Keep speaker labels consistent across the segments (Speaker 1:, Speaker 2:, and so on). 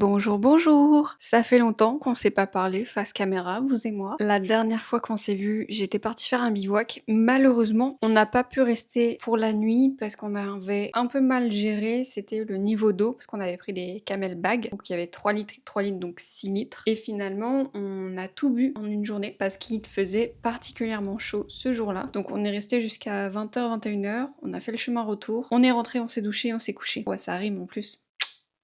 Speaker 1: Bonjour, bonjour! Ça fait longtemps qu'on s'est pas parlé face caméra, vous et moi. La dernière fois qu'on s'est vu, j'étais partie faire un bivouac. Malheureusement, on n'a pas pu rester pour la nuit parce qu'on avait un peu mal géré. C'était le niveau d'eau parce qu'on avait pris des camel bags. Donc il y avait 3 litres, 3 litres, donc 6 litres. Et finalement, on a tout bu en une journée parce qu'il faisait particulièrement chaud ce jour-là. Donc on est resté jusqu'à 20h, 21h. On a fait le chemin retour. On est rentré, on s'est douché, on s'est couché. Ouais, ça rime en plus.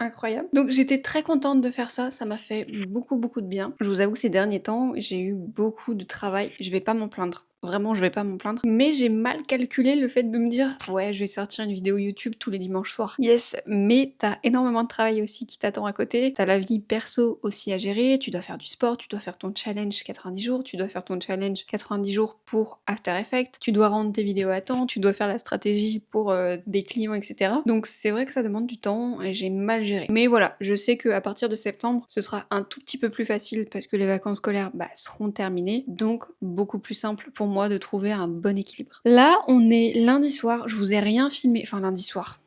Speaker 1: Incroyable. Donc j'étais très contente de faire ça m'a fait beaucoup de bien. Je vous avoue que ces derniers temps, j'ai eu beaucoup de travail, je vais pas m'en plaindre. Vraiment, je vais pas m'en plaindre. Mais j'ai mal calculé le fait de me dire ouais, je vais sortir une vidéo YouTube tous les dimanches soirs. Yes, mais t'as énormément de travail aussi qui t'attend à côté. T'as la vie perso aussi à gérer. Tu dois faire du sport, tu dois faire ton challenge 90 jours, tu dois faire ton challenge 90 jours pour After Effects, tu dois rendre tes vidéos à temps, tu dois faire la stratégie pour des clients, etc. Donc c'est vrai que ça demande du temps et j'ai mal géré. Mais voilà, je sais qu'à partir de septembre, ce sera un tout petit peu plus facile parce que les vacances scolaires seront terminées. Donc beaucoup plus simple pour moi de trouver un bon équilibre. Là, on est lundi soir, je vous ai rien filmé, enfin lundi soir.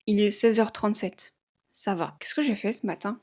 Speaker 1: Il est 16h37. Ça va. Qu'est-ce que j'ai fait ce matin?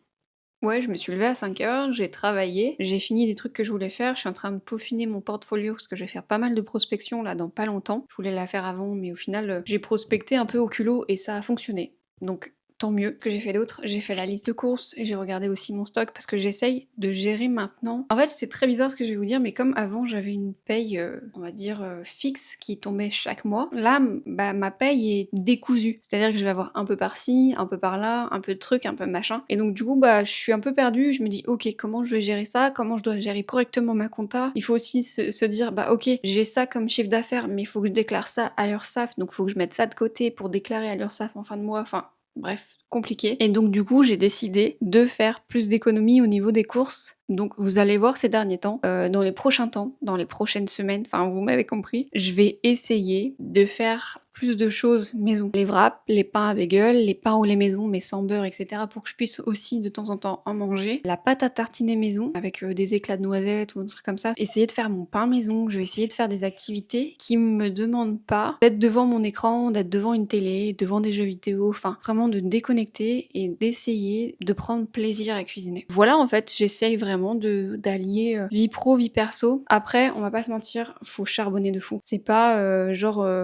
Speaker 1: Ouais, je me suis levée à 5h, j'ai travaillé, j'ai fini des trucs que je voulais faire, je suis en train de peaufiner mon portfolio parce que je vais faire pas mal de prospection là dans pas longtemps. Je voulais la faire avant, mais au final, j'ai prospecté un peu au culot et ça a fonctionné. Donc tant mieux. Que j'ai fait d'autre, j'ai fait la liste de courses, j'ai regardé aussi mon stock parce que j'essaye de gérer maintenant. En fait, c'est très bizarre ce que je vais vous dire, mais comme avant j'avais une paye, on va dire fixe qui tombait chaque mois, là, ma paye est décousue. C'est-à-dire que je vais avoir un peu par-ci, un peu par-là, un peu de trucs, un peu machin. Et donc du coup, je suis un peu perdue. Je me dis, ok, comment je vais gérer ça? Comment je dois gérer correctement ma compta? Il faut aussi se dire, ok, j'ai ça comme chiffre d'affaires, mais il faut que je déclare ça à l'URSSAF, donc il faut que je mette ça de côté pour déclarer à l'URSSAF en fin de mois. Enfin, bref, compliqué. Et donc du coup, j'ai décidé de faire plus d'économies au niveau des courses. Donc vous allez voir ces derniers temps, dans les prochains temps, dans les prochaines semaines, enfin vous m'avez compris, je vais essayer de faire plus de choses maison. Les wraps, les pains à bagel, les pains au lait maison mais sans beurre, etc. pour que je puisse aussi de temps en temps en manger. La pâte à tartiner maison avec des éclats de noisettes ou un truc comme ça. Essayer de faire mon pain maison. Je vais essayer de faire des activités qui me demandent pas d'être devant mon écran, d'être devant une télé, devant des jeux vidéo, enfin vraiment de déconnecter et d'essayer de prendre plaisir à cuisiner. Voilà, en fait, j'essaye vraiment d'allier vie pro, vie perso. Après, on va pas se mentir, faut charbonner de fou. C'est pas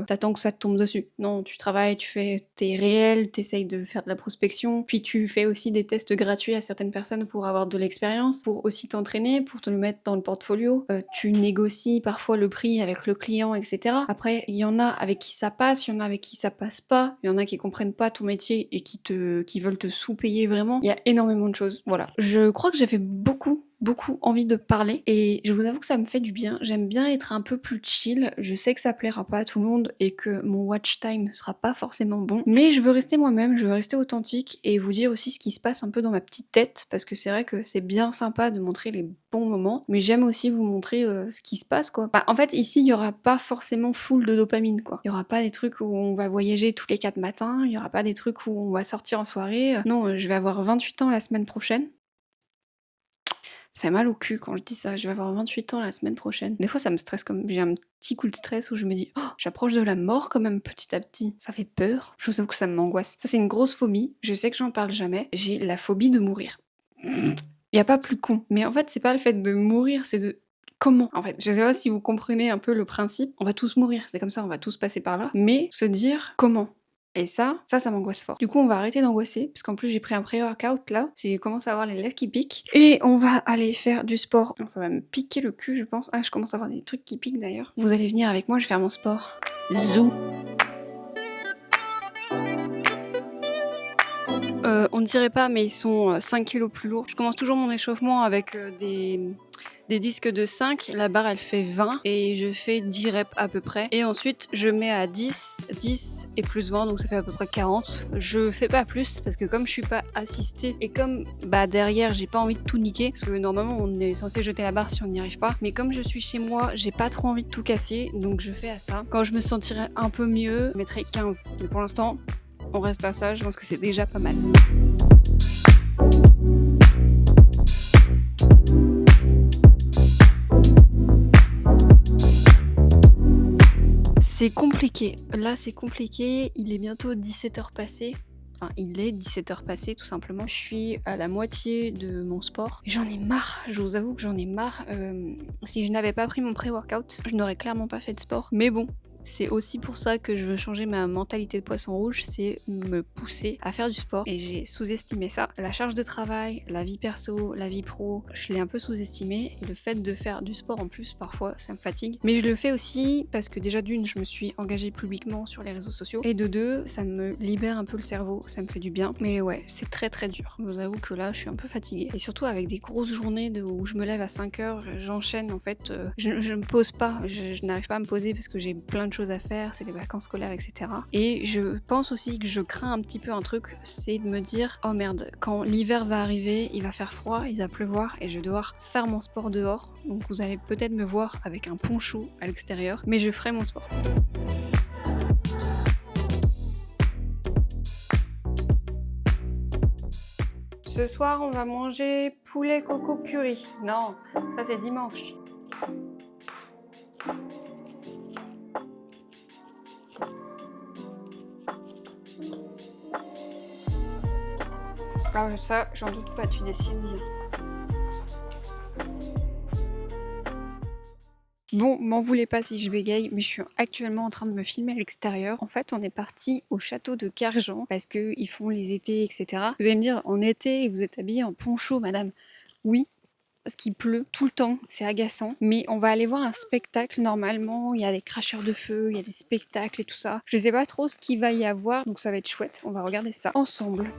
Speaker 1: t'attends que ça te tombe dessus. Non, tu travailles, tu fais tes réels, t'essayes de faire de la prospection, puis tu fais aussi des tests gratuits à certaines personnes pour avoir de l'expérience, pour aussi t'entraîner, pour te le mettre dans le portfolio. Tu négocies parfois le prix avec le client, etc. Après, il y en a avec qui ça passe, il y en a avec qui ça passe pas, il y en a qui comprennent pas ton métier et qui veulent te sous-payer vraiment. Il y a énormément de choses. Voilà. Je crois que j'ai fait beaucoup envie de parler et je vous avoue que ça me fait du bien. J'aime bien être un peu plus chill. Je sais que ça plaira pas à tout le monde et que mon watch time sera pas forcément bon, mais je veux rester moi-même, je veux rester authentique et vous dire aussi ce qui se passe un peu dans ma petite tête parce que c'est vrai que c'est bien sympa de montrer les bons moments, mais j'aime aussi vous montrer ce qui se passe quoi. En fait ici il y aura pas forcément full de dopamine quoi. Il y aura pas des trucs où on va voyager tous les 4 matins, il y aura pas des trucs où on va sortir en soirée. Non, je vais avoir 28 ans la semaine prochaine. Ça fait mal au cul quand je dis ça, je vais avoir 28 ans la semaine prochaine. Des fois ça me stresse comme... J'ai un petit coup de stress où je me dis « Oh, j'approche de la mort quand même petit à petit. » Ça fait peur. Je vous avoue que ça m'angoisse. Ça c'est une grosse phobie, je sais que j'en parle jamais. J'ai la phobie de mourir. Y a pas plus con. Mais en fait c'est pas le fait de mourir, c'est de... Comment? En fait, je sais pas si vous comprenez un peu le principe. On va tous mourir, c'est comme ça, on va tous passer par là. Mais se dire comment? Et ça m'angoisse fort. Du coup, on va arrêter d'angoisser, puisqu'en plus j'ai pris un pré-workout là, j'ai commencé à avoir les lèvres qui piquent. Et on va aller faire du sport. Ça va me piquer le cul, je pense. Ah, je commence à avoir des trucs qui piquent d'ailleurs. Vous allez venir avec moi, je vais faire mon sport. Zou. On ne dirait pas, mais ils sont 5 kilos plus lourds. Je commence toujours mon échauffement avec des disques de 5, la barre elle fait 20 et je fais 10 reps à peu près. Et ensuite je mets à 10 et plus 20, donc ça fait à peu près 40. Je fais pas plus parce que comme je suis pas assistée et comme derrière j'ai pas envie de tout niquer, parce que normalement on est censé jeter la barre si on n'y arrive pas, mais comme je suis chez moi, j'ai pas trop envie de tout casser, donc je fais à ça. Quand je me sentirai un peu mieux, je mettrai 15. Mais pour l'instant, on reste à ça, je pense que c'est déjà pas mal. C'est compliqué. Là, c'est compliqué. Il est bientôt 17h passé. Enfin, il est 17 h passées tout simplement. Je suis à la moitié de mon sport. J'en ai marre, je vous avoue que j'en ai marre. Si je n'avais pas pris mon pré-workout, je n'aurais clairement pas fait de sport. Mais bon, c'est aussi pour ça que je veux changer ma mentalité de poisson rouge, c'est me pousser à faire du sport. Et j'ai sous-estimé ça. La charge de travail, la vie perso, la vie pro, je l'ai un peu sous-estimé. Et le fait de faire du sport en plus, parfois, ça me fatigue. Mais je le fais aussi parce que déjà d'une, je me suis engagée publiquement sur les réseaux sociaux. Et de deux, ça me libère un peu le cerveau, ça me fait du bien. Mais ouais, c'est très très dur. Je vous avoue que là, je suis un peu fatiguée. Et surtout avec des grosses journées où je me lève à 5 h, j'enchaîne en fait. Je me pose pas, je n'arrive pas à me poser parce que j'ai plein de choses à faire, c'est les vacances scolaires, etc. Et je pense aussi que je crains un petit peu un truc, c'est de me dire oh merde, quand l'hiver va arriver, il va faire froid, il va pleuvoir et je vais devoir faire mon sport dehors. Donc vous allez peut-être me voir avec un poncho à l'extérieur, mais je ferai mon sport. Ce soir, on va manger poulet coco curry. Non, ça c'est dimanche. Ah, ça, j'en doute pas, tu décides bien. Bon, m'en voulez pas si je bégaye, mais je suis actuellement en train de me filmer à l'extérieur. En fait, on est parti au château de Cargent parce qu'ils font les étés, etc. Vous allez me dire, en été, vous êtes habillée en poncho, madame. Oui, parce qu'il pleut tout le temps, c'est agaçant. Mais on va aller voir un spectacle normalement, il y a des cracheurs de feu, il y a des spectacles et tout ça. Je sais pas trop ce qu'il va y avoir, donc ça va être chouette. On va regarder ça ensemble.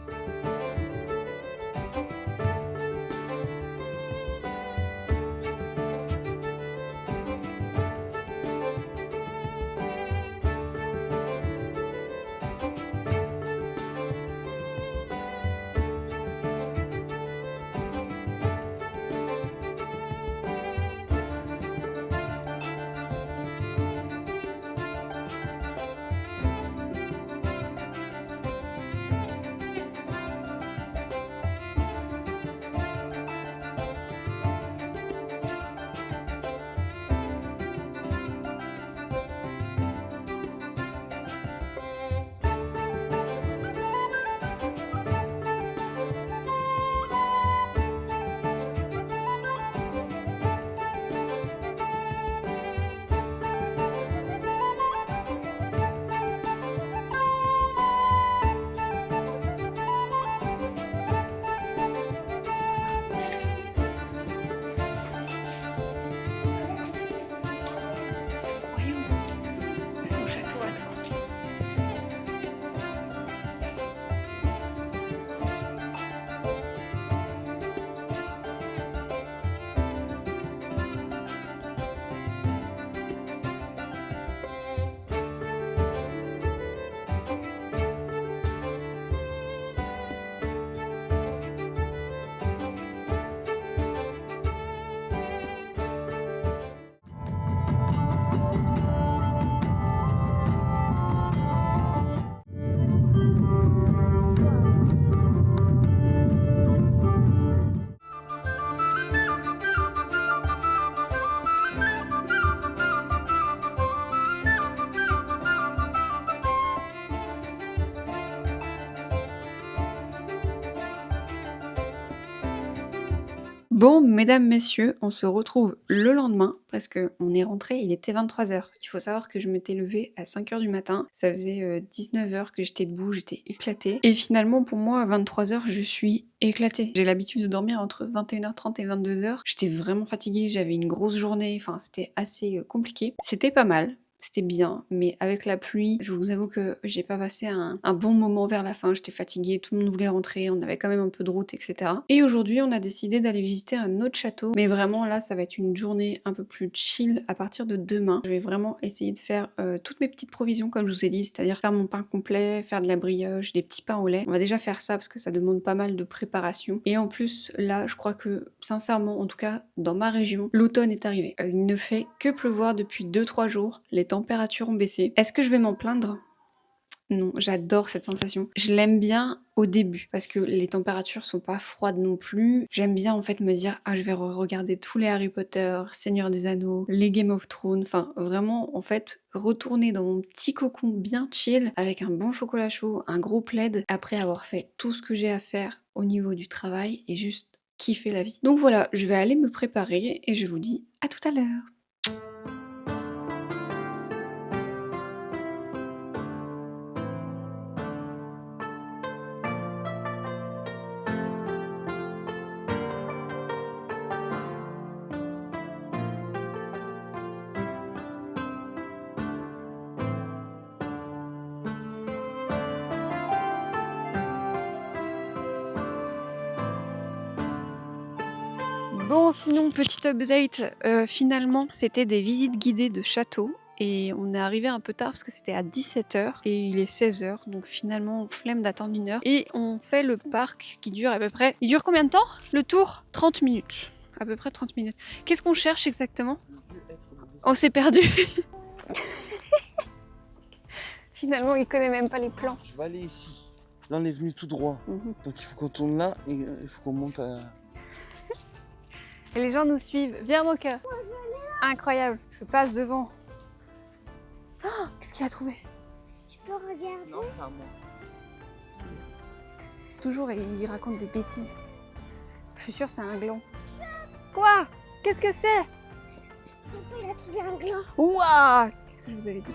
Speaker 1: Bon, mesdames, messieurs, on se retrouve le lendemain parce qu'on est rentré, il était 23 h. Il faut savoir que je m'étais levée à 5 h du matin. Ça faisait 19 h que j'étais debout, j'étais éclatée. Et finalement, pour moi, à 23 h, je suis éclatée. J'ai l'habitude de dormir entre 21 h 30 et 22 h. J'étais vraiment fatiguée, j'avais une grosse journée, enfin, c'était assez compliqué. C'était pas mal. C'était bien, mais avec la pluie, je vous avoue que j'ai pas passé un bon moment vers la fin. J'étais fatiguée, tout le monde voulait rentrer, on avait quand même un peu de route, etc. Et aujourd'hui, on a décidé d'aller visiter un autre château. Mais vraiment, là, ça va être une journée un peu plus chill à partir de demain. Je vais vraiment essayer de faire toutes mes petites provisions, comme je vous ai dit, c'est-à-dire faire mon pain complet, faire de la brioche, des petits pains au lait. On va déjà faire ça parce que ça demande pas mal de préparation. Et en plus, là, je crois que, sincèrement, en tout cas, dans ma région, l'automne est arrivé. Il ne fait que pleuvoir depuis 2-3 jours. Les températures ont baissé. Est-ce que je vais m'en plaindre? Non, j'adore cette sensation. Je l'aime bien au début parce que les températures sont pas froides non plus. J'aime bien en fait me dire ah je vais regarder tous les Harry Potter, Seigneur des Anneaux, les Game of Thrones, enfin vraiment en fait retourner dans mon petit cocon bien chill avec un bon chocolat chaud, un gros plaid après avoir fait tout ce que j'ai à faire au niveau du travail et juste kiffer la vie. Donc voilà, je vais aller me préparer et je vous dis à tout à l'heure. Bon, sinon, petit update, finalement, c'était des visites guidées de château et on est arrivé un peu tard parce que c'était à 17h et il est 16h, donc finalement, flemme d'attendre 1 heure. Et on fait le parc qui dure à peu près... Il dure combien de temps, le tour? 30 minutes. À peu près 30 minutes. Qu'est-ce qu'on cherche exactement? On s'est perdu. Finalement, il connaît même pas les plans.
Speaker 2: Je vais aller ici. Là, on est venu tout droit. Donc il faut qu'on tourne là et il faut qu'on monte à...
Speaker 1: Et les gens nous suivent. Viens, mon cœur. Incroyable. Je passe devant. Oh, qu'est-ce qu'il a trouvé?
Speaker 3: Je peux regarder?
Speaker 2: Non, c'est à moi.
Speaker 1: Toujours, il raconte des bêtises. Je suis sûre c'est un gland. Quoi? Qu'est-ce que c'est?
Speaker 3: Papa, il a trouvé un gland.
Speaker 1: Ouah! Qu'est-ce que je vous avais dit?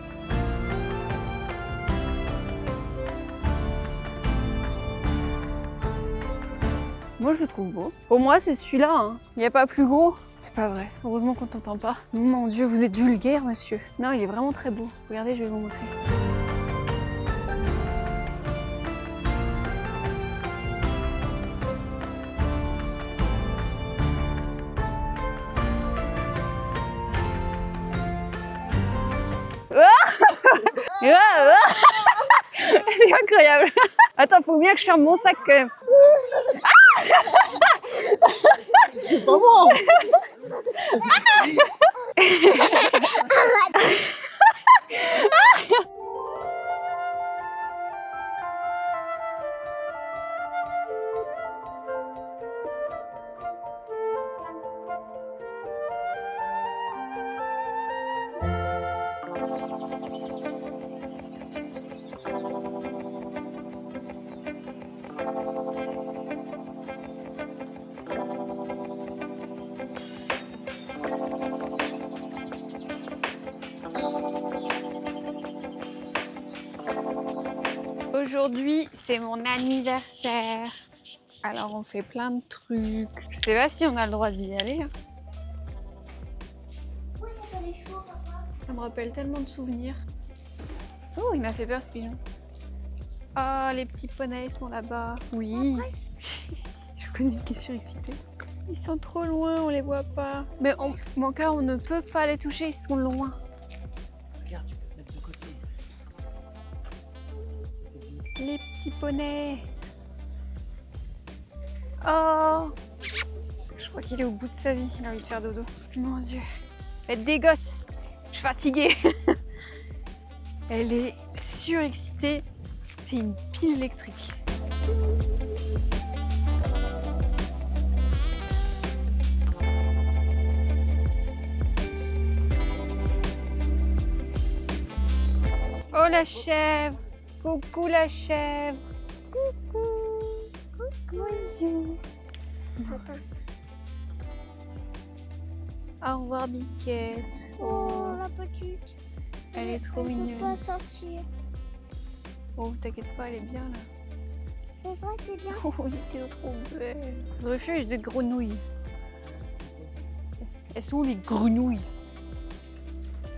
Speaker 1: Moi, je le trouve beau. Pour moi, c'est celui-là. Hein. Il n'y a pas plus gros. C'est pas vrai. Heureusement qu'on t'entend pas. Mon Dieu, vous êtes vulgaire, monsieur. Non, il est vraiment très beau. Regardez, je vais vous montrer. C'est incroyable. Attends, faut bien que je ferme mon sac quand même.
Speaker 2: C'est pas moi.
Speaker 1: Aujourd'hui, c'est mon anniversaire. Alors, on fait plein de trucs. Je sais pas si on a le droit d'y aller. Hein.
Speaker 3: Oui, il y a des chevaux, papa.
Speaker 1: Ça me rappelle tellement de souvenirs. Oh, il m'a fait peur ce pigeon. Oh, les petits poneys sont là-bas. Oui. Je connais qui est surexcité. Ils sont trop loin, on les voit pas. Mais mon cœur, on ne peut pas les toucher, ils sont loin.
Speaker 2: Regarde, tu peux te mettre de côté.
Speaker 1: Les petits poneys. Oh, je crois qu'il est au bout de sa vie. Il a envie de faire dodo. Mon Dieu. Faites des gosses. Je suis fatiguée. Elle est surexcitée. C'est une pile électrique. Oh la chèvre. Coucou la chèvre.
Speaker 3: Coucou.
Speaker 1: Bonjour.
Speaker 3: Papa.
Speaker 1: Au revoir Biquette.
Speaker 3: Oh, la petite.
Speaker 1: Elle est trop
Speaker 3: Elle
Speaker 1: mignonne.
Speaker 3: peut pas sortir.
Speaker 1: Oh, t'inquiète pas, elle est bien là.
Speaker 3: C'est vrai, c'est bien.
Speaker 1: Oh, elle était trop belle. Refuge de grenouilles. Elles sont où les grenouilles?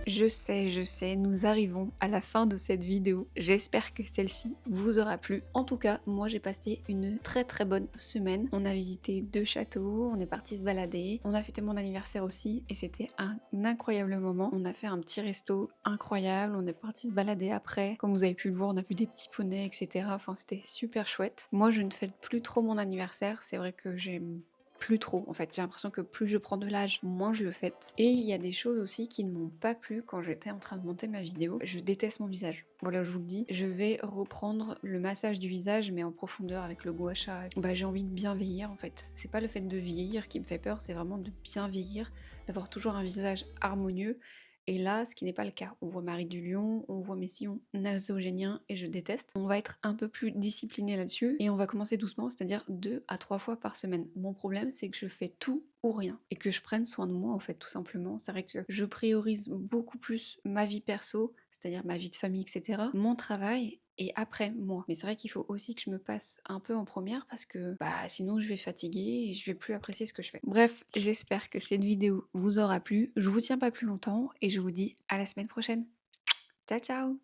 Speaker 1: Je sais, nous arrivons à la fin de cette vidéo. J'espère que celle-ci vous aura plu. En tout cas, moi j'ai passé une très bonne semaine. On a visité 2 châteaux, on est parti se balader, on a fêté mon anniversaire aussi et c'était un incroyable moment. On a fait un petit resto incroyable, on est parti se balader après. Comme vous avez pu le voir, on a vu des petits poneys, etc. Enfin, c'était super chouette. Moi, je ne fête plus trop mon anniversaire. C'est vrai que j'aime plus trop en fait. J'ai l'impression que plus je prends de l'âge, moins je le fais. Et il y a des choses aussi qui ne m'ont pas plu quand j'étais en train de monter ma vidéo. Je déteste mon visage. Voilà, je vous le dis. Je vais reprendre le massage du visage, mais en profondeur avec le gua sha. Bah, j'ai envie de bien vieillir en fait. C'est pas le fait de vieillir qui me fait peur, c'est vraiment de bien vieillir, d'avoir toujours un visage harmonieux. Et là, ce qui n'est pas le cas. On voit Marie du Lion, on voit mes sillons nasogéniens et je déteste. On va être un peu plus discipliné là-dessus et on va commencer doucement, c'est-à-dire 2 à 3 fois par semaine. Mon problème, c'est que je fais tout ou rien et que je prenne soin de moi en fait, tout simplement. C'est vrai que je priorise beaucoup plus ma vie perso, c'est-à-dire ma vie de famille, etc., mon travail et après moi. Mais c'est vrai qu'il faut aussi que je me passe un peu en première parce que bah sinon je vais fatiguer et je vais plus apprécier ce que je fais. Bref, j'espère que cette vidéo vous aura plu. Je vous tiens pas plus longtemps et je vous dis à la semaine prochaine. Ciao ciao!